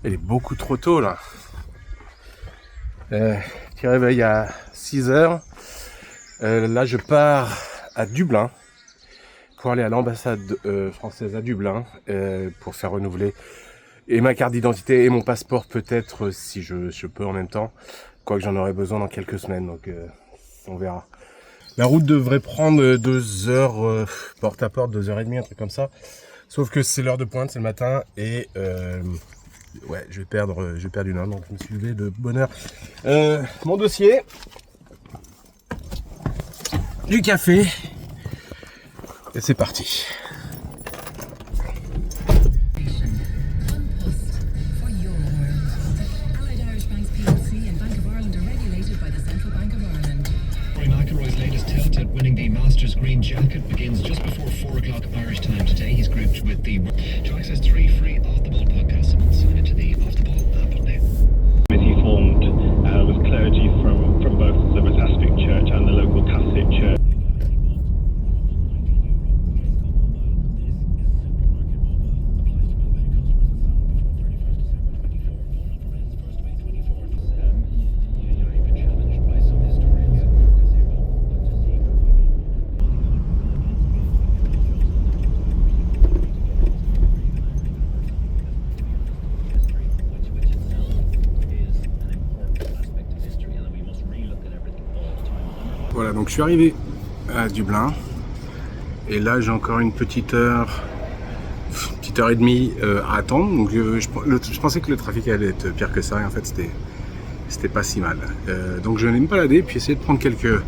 Il est beaucoup trop tôt là. Petit réveil à 6h. Là je pars à Dublin pour aller à l'ambassade française à Dublin pour faire renouveler et ma carte d'identité et mon passeport peut-être si je peux en même temps. Quoique j'en aurai besoin dans quelques semaines, donc on verra. La route devrait prendre 2 heures, porte à porte, 2h30, un truc comme ça. Sauf que c'est l'heure de pointe, c'est le matin et ouais, je vais perdre 1 heure, donc je me suis levé de bonne heure. Mon dossier, du café et c'est parti. Winning the Masters Green Jacket begins just before 4 o'clock Irish time today. He's grouped with the to access 3 free Off the Ball podcasts and sign into the Off the Ball app now. Committee formed with clergy from both the Monastic Church and the local Catholic Church. Voilà, donc je suis arrivé à Dublin et là j'ai encore une petite heure et demie à attendre. Donc je pensais que le trafic allait être pire que ça et en fait c'était pas si mal. Donc je vais me balader puis essayer de prendre quelques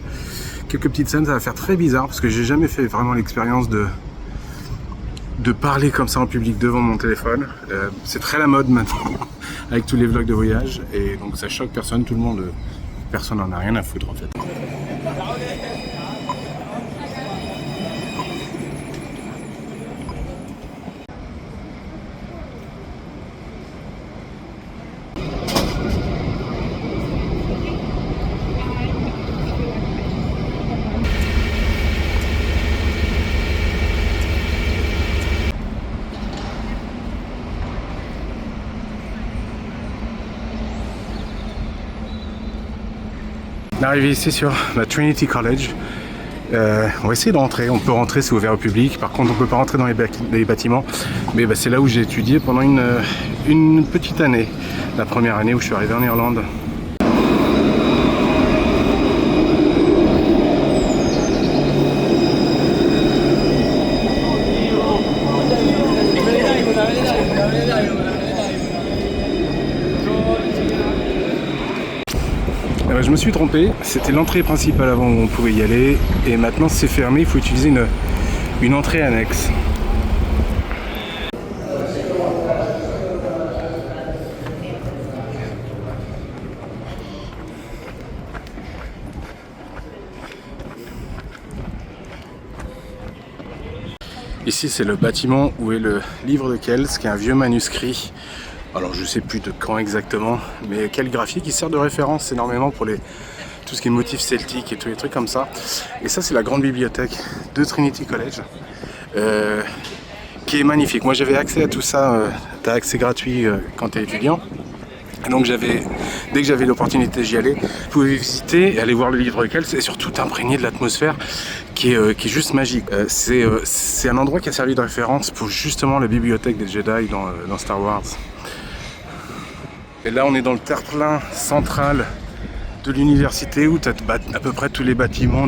petites scènes. Ça va faire très bizarre parce que j'ai jamais fait vraiment l'expérience de parler comme ça en public devant mon téléphone. C'est très la mode maintenant avec tous les vlogs de voyage et donc ça choque personne, personne n'en a rien à foutre en fait. Arrivé ici sur la Trinity College, on va essayer de rentrer. On peut rentrer, c'est ouvert au public. Par contre, on peut pas rentrer dans les bâtiments. Mais c'est là où j'ai étudié pendant une petite année, la première année où je suis arrivé en Irlande. Je me suis trompé, c'était l'entrée principale avant où on pouvait y aller et maintenant c'est fermé, il faut utiliser une entrée annexe. Ici c'est le bâtiment où est le livre de Kells, qui est un vieux manuscrit. Alors je sais plus de quand exactement, mais calligraphié qui sert de référence énormément pour tout ce qui est motifs celtiques et tous les trucs comme ça. Et ça c'est la grande bibliothèque de Trinity College, qui est magnifique. Moi j'avais accès à tout ça, t'as accès gratuit quand t'es étudiant. Et donc dès que j'avais l'opportunité j'y allais, je pouvais visiter et aller voir le livre de Kells et surtout imprégné de l'atmosphère qui est juste magique. C'est un endroit qui a servi de référence pour justement la bibliothèque des Jedi dans Star Wars. Et là on est dans le terre-plein central de l'université où tu as à peu près tous les bâtiments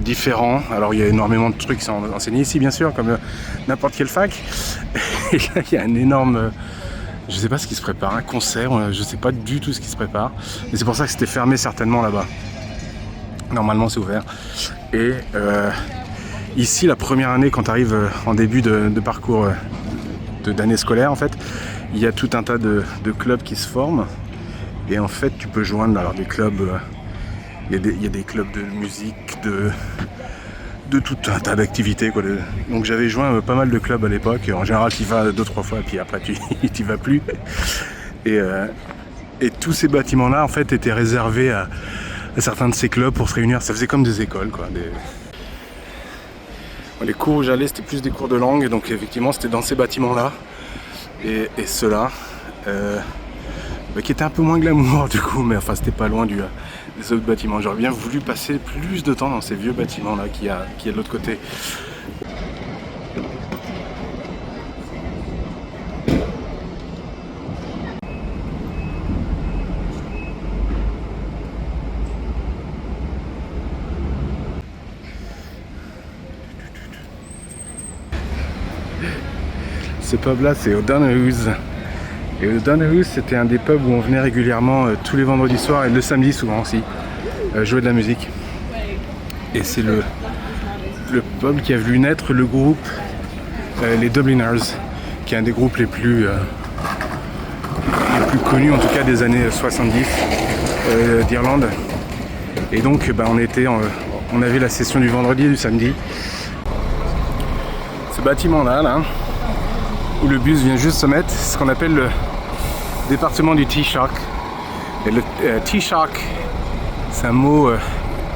différents. Alors il y a énormément de trucs qui sont enseignés ici bien sûr, comme n'importe quelle fac. Et là il y a un énorme, je sais pas ce qui se prépare, un concert, je sais pas du tout ce qui se prépare. Et c'est pour ça que c'était fermé certainement là-bas. Normalement c'est ouvert. Et ici la première année quand tu arrives en début de parcours d'année scolaire en fait, il y a tout un tas de clubs qui se forment et en fait tu peux joindre alors des clubs, il y a des clubs de musique, de tout un tas d'activités quoi. Donc j'avais joint pas mal de clubs à l'époque, en général tu y vas 2-3 fois puis après tu y vas plus et tous ces bâtiments là en fait étaient réservés à certains de ces clubs pour se réunir, ça faisait comme des écoles quoi. Les cours où j'allais c'était plus des cours de langue, donc effectivement c'était dans ces bâtiments là et ceux-là, qui étaient un peu moins glamour du coup, mais enfin c'était pas loin des autres bâtiments. J'aurais bien voulu passer plus de temps dans ces vieux bâtiments là qui est de l'autre côté. Ce pub là c'est au Donahoo's. Et le Donahoo's c'était un des pubs où on venait régulièrement tous les vendredis soirs et le samedi souvent aussi jouer de la musique. Et c'est le pub qui a vu naître le groupe les Dubliners, qui est un des groupes les plus connus en tout cas des années 70 d'Irlande. Et donc on avait la session du vendredi et du samedi. Ce bâtiment là où le bus vient juste se mettre, c'est ce qu'on appelle le département du Taoiseach. Et le Taoiseach, c'est un mot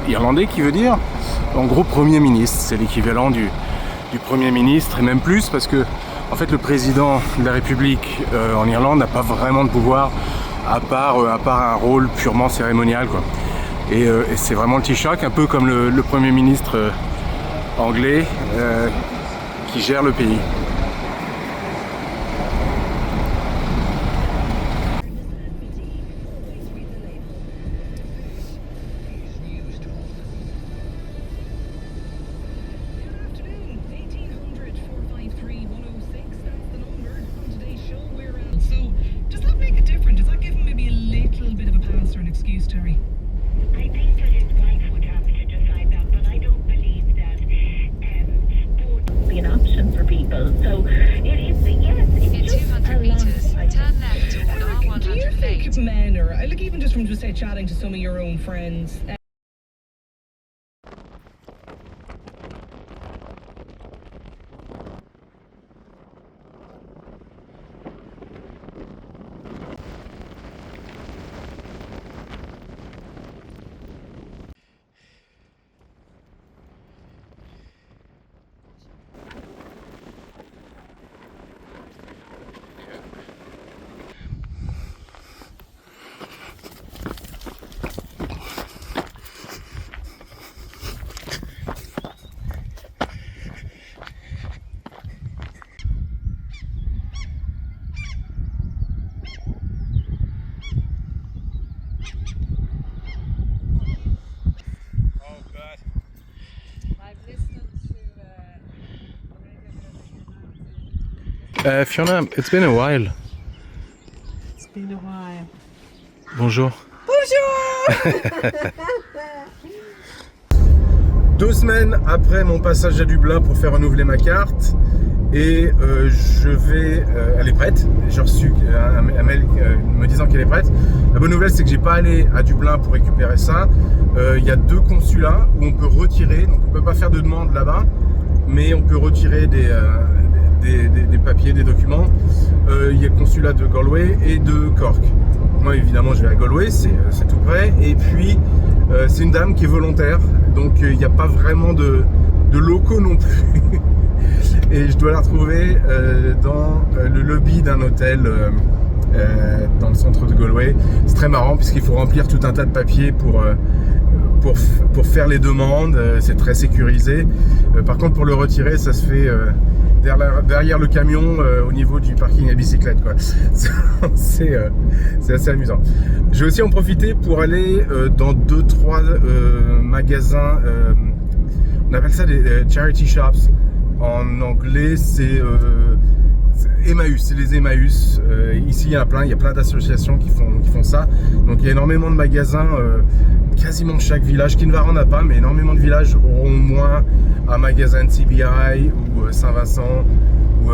irlandais qui veut dire en gros Premier ministre. C'est l'équivalent du Premier ministre et même plus, parce que en fait le président de la République en Irlande n'a pas vraiment de pouvoir à part un rôle purement cérémonial quoi. Et c'est vraiment le Taoiseach, un peu comme le Premier ministre anglais qui gère le pays. Men, or like even just from chatting to some of your own friends. Fiona, it's been a while. It's been a while. Bonjour. Bonjour. 2 semaines après mon passage à Dublin pour faire renouveler ma carte, et elle est prête. J'ai reçu un mail me disant qu'elle est prête. La bonne nouvelle, c'est que j'ai pas allé à Dublin pour récupérer ça. Il y a 2 consulats où on peut retirer, donc on peut pas faire de demande là-bas, mais on peut retirer des papiers, des documents. Il y a le consulat de Galway et de Cork. Moi évidemment je vais à Galway, c'est tout près, et puis c'est une dame qui est volontaire, donc il n'y a pas vraiment de locaux non plus. Et je dois la retrouver dans le lobby d'un hôtel dans le centre de Galway. C'est très marrant puisqu'il faut remplir tout un tas de papiers pour faire les demandes. C'est très sécurisé. Par contre, pour le retirer, ça se fait derrière le camion au niveau du parking à bicyclette, quoi. C'est assez amusant. Je vais aussi en profiter pour aller dans 2-3 magasins. On appelle ça des charity shops. En anglais, c'est Emmaüs, c'est les Emmaüs. Ici, il y a plein d'associations qui font ça. Donc, il y a énormément de magasins, quasiment chaque village. Kinvar en a pas, mais énormément de villages auront au moins un magasin de CBI ou Saint-Vincent, ou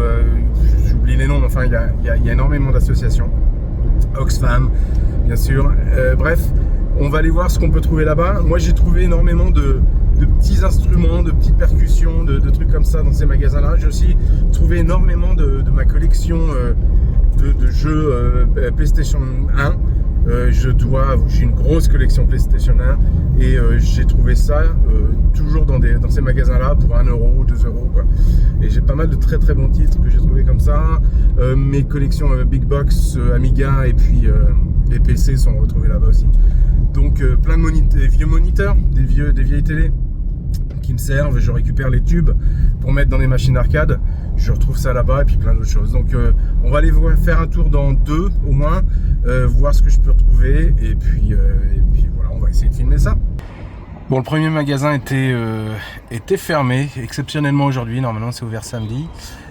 j'oublie les noms, mais enfin, il y a énormément d'associations. Oxfam, bien sûr. Bref, on va aller voir ce qu'on peut trouver là-bas. Moi, j'ai trouvé énormément de petits instruments, de petites percussions, de trucs comme ça dans ces magasins-là. J'ai aussi trouvé énormément de ma collection de jeux PlayStation 1 J'ai une grosse collection PlayStation 1 et j'ai trouvé ça toujours dans ces magasins-là pour 1€, 2€, quoi. Et j'ai pas mal de très très bons titres que j'ai trouvé comme ça. Mes collections Big Box, Amiga et puis les PC sont retrouvés là-bas aussi. Donc plein de vieux moniteurs, des vieilles télés qui me servent. Je récupère les tubes pour mettre dans les machines d'arcade. Je retrouve ça là-bas et puis plein d'autres choses. Donc on va aller faire un tour dans 2 au moins, voir ce que je peux retrouver et puis voilà, on va essayer de filmer ça. Bon, le premier magasin était fermé exceptionnellement aujourd'hui. Normalement c'est ouvert samedi.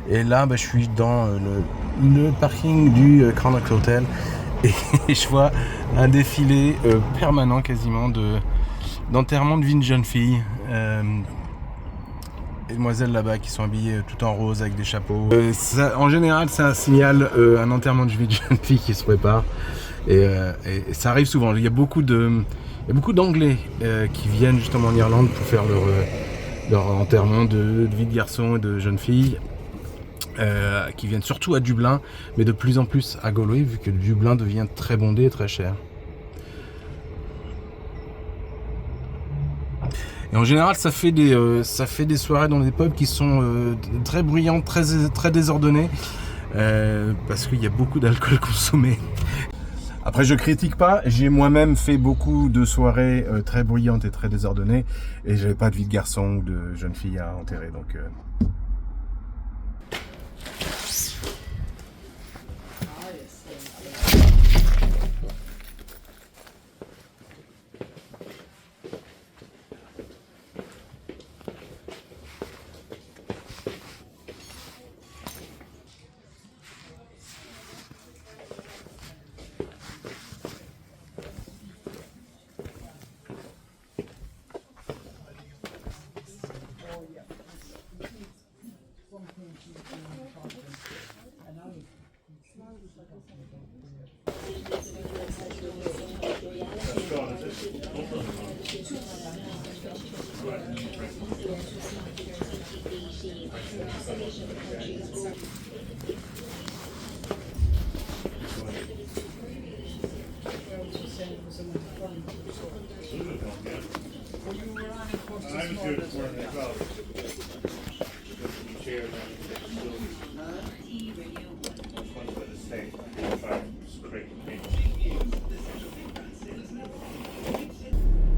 Et là je suis dans le parking du Crown Hotel et je vois un défilé permanent quasiment d'enterrement de vie de jeune fille. Les demoiselles là-bas qui sont habillées tout en rose avec des chapeaux. En général, c'est un signal, un enterrement de vie de jeune fille qui se prépare. Et ça arrive souvent. Il y a beaucoup d'Anglais qui viennent justement en Irlande pour faire leur enterrement de vie de garçon et de jeune fille. Qui viennent surtout à Dublin, mais de plus en plus à Galway, vu que Dublin devient très bondé et très cher. Et en général, ça fait des soirées dans des pubs qui sont très bruyantes, très désordonnées, parce qu'il y a beaucoup d'alcool consommé. Après, je critique pas, j'ai moi-même fait beaucoup de soirées très bruyantes et très désordonnées, et j'avais pas de vie de garçon ou de jeune fille à enterrer, donc...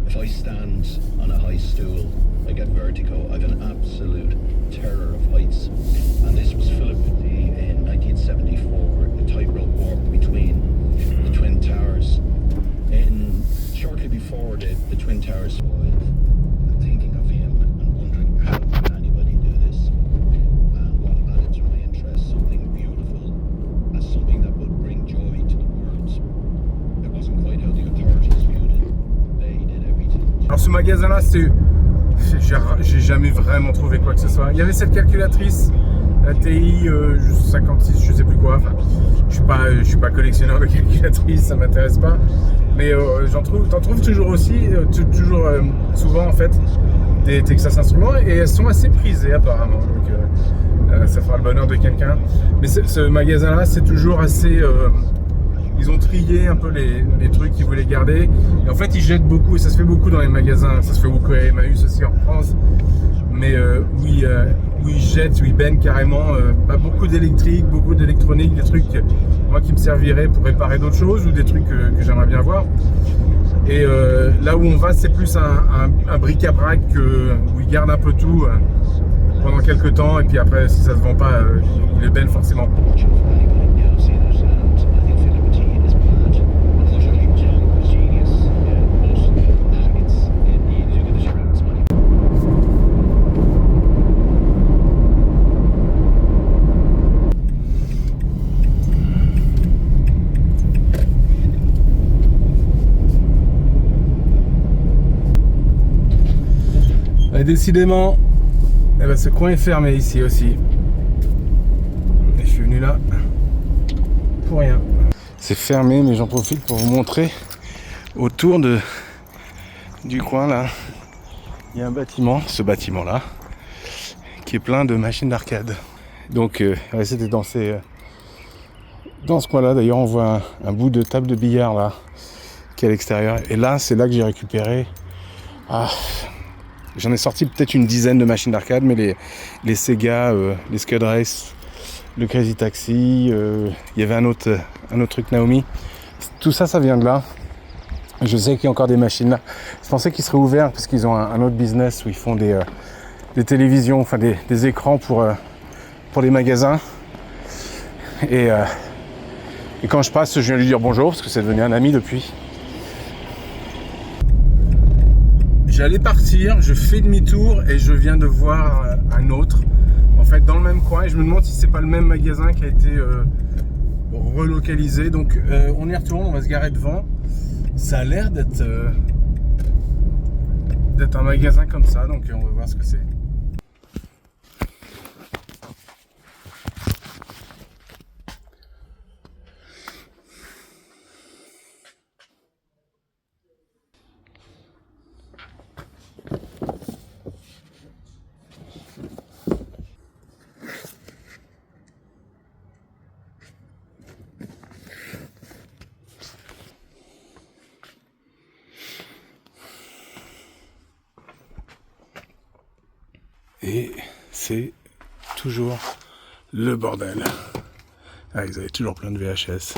If I stand on a high stool, I get vertigo. I've an absolute terror of heights. And this was Philip in 1974, the tightrope walk between the Twin Towers. Shortly before the Twin Towers, thinking of him and wondering how can anybody do this? And what added to my interest, something beautiful as something that would bring joy to the world. It wasn't quite how the authorities viewed it. They did everything. Alors ce magasin-là, j'ai jamais vraiment trouvé quoi que ce soit. Il y avait cette calculatrice, la TI 56, je sais plus quoi. Enfin, je suis pas collectionneur de calculatrices, ça m'intéresse pas. Mais t'en trouves toujours aussi, souvent en fait, des Texas Instruments et elles sont assez prisées apparemment. Donc ça fera le bonheur de quelqu'un. Mais ce magasin-là, c'est toujours assez. Ils ont trié un peu les trucs qu'ils voulaient garder. Et en fait, ils jettent beaucoup, et ça se fait beaucoup dans les magasins. Ça se fait beaucoup à Emmaüs aussi en France. Mais où ils jettent, où ils baignent carrément beaucoup d'électrique, beaucoup d'électronique, des trucs moi qui me serviraient pour réparer d'autres choses ou des trucs que j'aimerais bien voir. Et là où on va, c'est plus un bric-à-brac où ils gardent un peu tout pendant quelques temps. Et puis après, si ça se vend pas, ils le baignent forcément. Et décidément, ce coin est fermé ici aussi. Et je suis venu là pour rien. C'est fermé, mais j'en profite pour vous montrer autour du coin là. Il y a un bâtiment, ce bâtiment là, qui est plein de machines d'arcade. Donc c'était dans ces Dans ce coin-là, d'ailleurs, on voit un bout de table de billard là, qui est à l'extérieur. Et là, c'est là que j'ai récupéré. J'en ai sorti peut-être une dizaine de machines d'arcade, mais les Sega, les Scud Race, le Crazy Taxi, il y avait un autre truc Naomi. Tout ça, ça vient de là. Je sais qu'il y a encore des machines là. Je pensais qu'ils seraient ouverts parce qu'ils ont un autre business où ils font des télévisions, enfin des écrans pour les magasins. Et quand je passe, je viens lui dire bonjour parce que c'est devenu un ami depuis. J'allais partir, je fais demi-tour et je viens de voir un autre, en fait dans le même coin, et je me demande si c'est pas le même magasin qui a été relocalisé. Donc on y retourne, on va se garer devant. Ça a l'air d'être un magasin comme ça, donc on va voir ce que c'est. Et c'est toujours le bordel. Ils avaient toujours plein de VHS.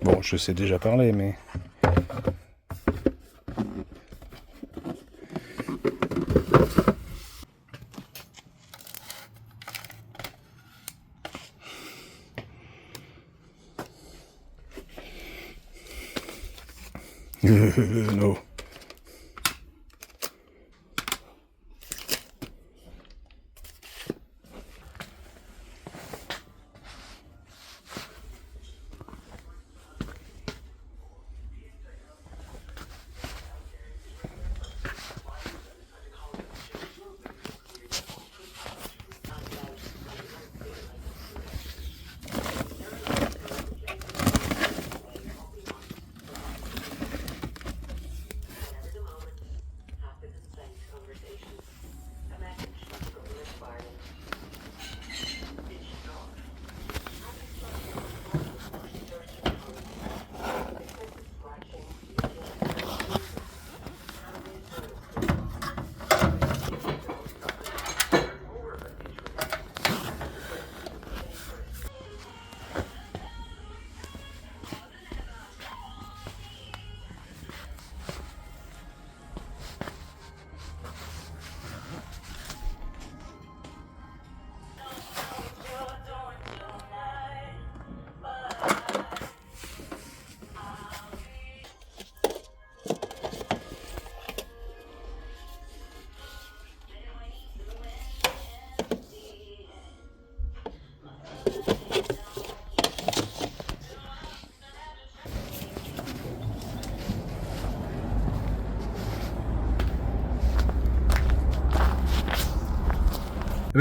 Bon, je sais déjà parler, mais... No.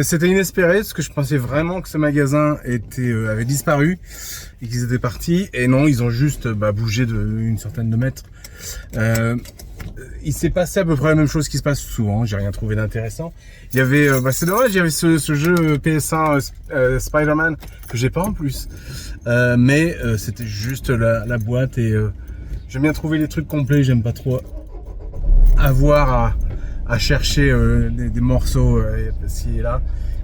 C'était inespéré parce que je pensais vraiment que ce magasin avait disparu et qu'ils étaient partis. Et non, ils ont juste bougé d'une certaine de mètres. Il s'est passé à peu près la même chose qui se passe souvent. J'ai rien trouvé d'intéressant. Il y avait, c'est dommage, il y avait ce jeu PS1 Spider-Man que j'ai pas en plus. Mais c'était juste la boîte et j'aime bien trouver les trucs complets. J'aime pas trop avoir à chercher des morceaux ci et là.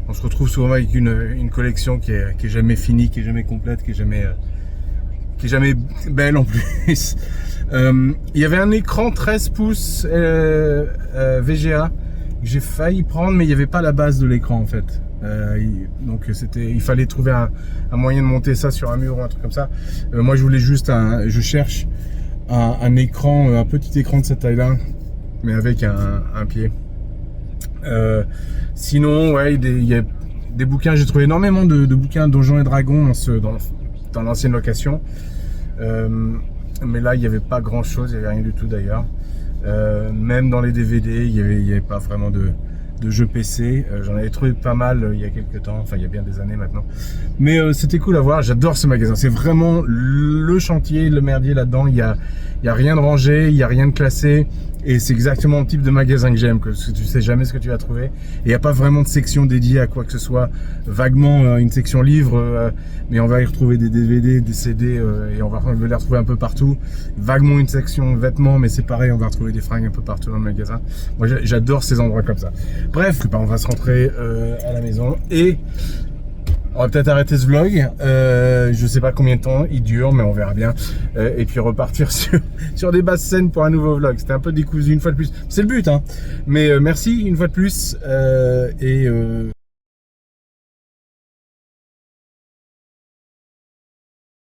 On se retrouve souvent avec une collection qui est jamais finie, qui est jamais complète, qui est jamais belle en plus. Il y avait un écran 13 pouces VGA que j'ai failli prendre, mais il n'y avait pas la base de l'écran en fait. Donc il fallait trouver un moyen de monter ça sur un mur ou un truc comme ça. Moi je voulais juste je cherche un écran, un petit écran de cette taille-là, mais avec un pied. Sinon, ouais, il y a des bouquins. J'ai trouvé énormément de bouquins Donjons et Dragons dans l'ancienne location. Mais là, il n'y avait pas grand-chose. Il n'y avait rien du tout d'ailleurs. Même dans les DVD, il y avait pas vraiment de de jeux PC. J'en avais trouvé pas mal il y a quelques temps, enfin il y a bien des années maintenant. Mais c'était cool à voir, j'adore ce magasin. C'est vraiment le chantier, le merdier là-dedans. Il y a rien de rangé, il y a rien de classé. Et c'est exactement le type de magasin que j'aime, que tu sais jamais ce que tu vas trouver. Et il n'y a pas vraiment de section dédiée à quoi que ce soit. Vaguement une section livres, mais on va y retrouver des DVD, des CD, et on va les retrouver un peu partout. Vaguement une section vêtements, mais c'est pareil, on va retrouver des fringues un peu partout dans le magasin. Moi j'adore ces endroits comme ça. Bref, on va se rentrer à la maison et on va peut-être arrêter ce vlog, je sais pas combien de temps il dure, mais on verra bien. Et puis repartir sur des basses scènes pour un nouveau vlog. C'était un peu décousu une fois de plus. C'est le but, hein. Mais merci une fois de plus.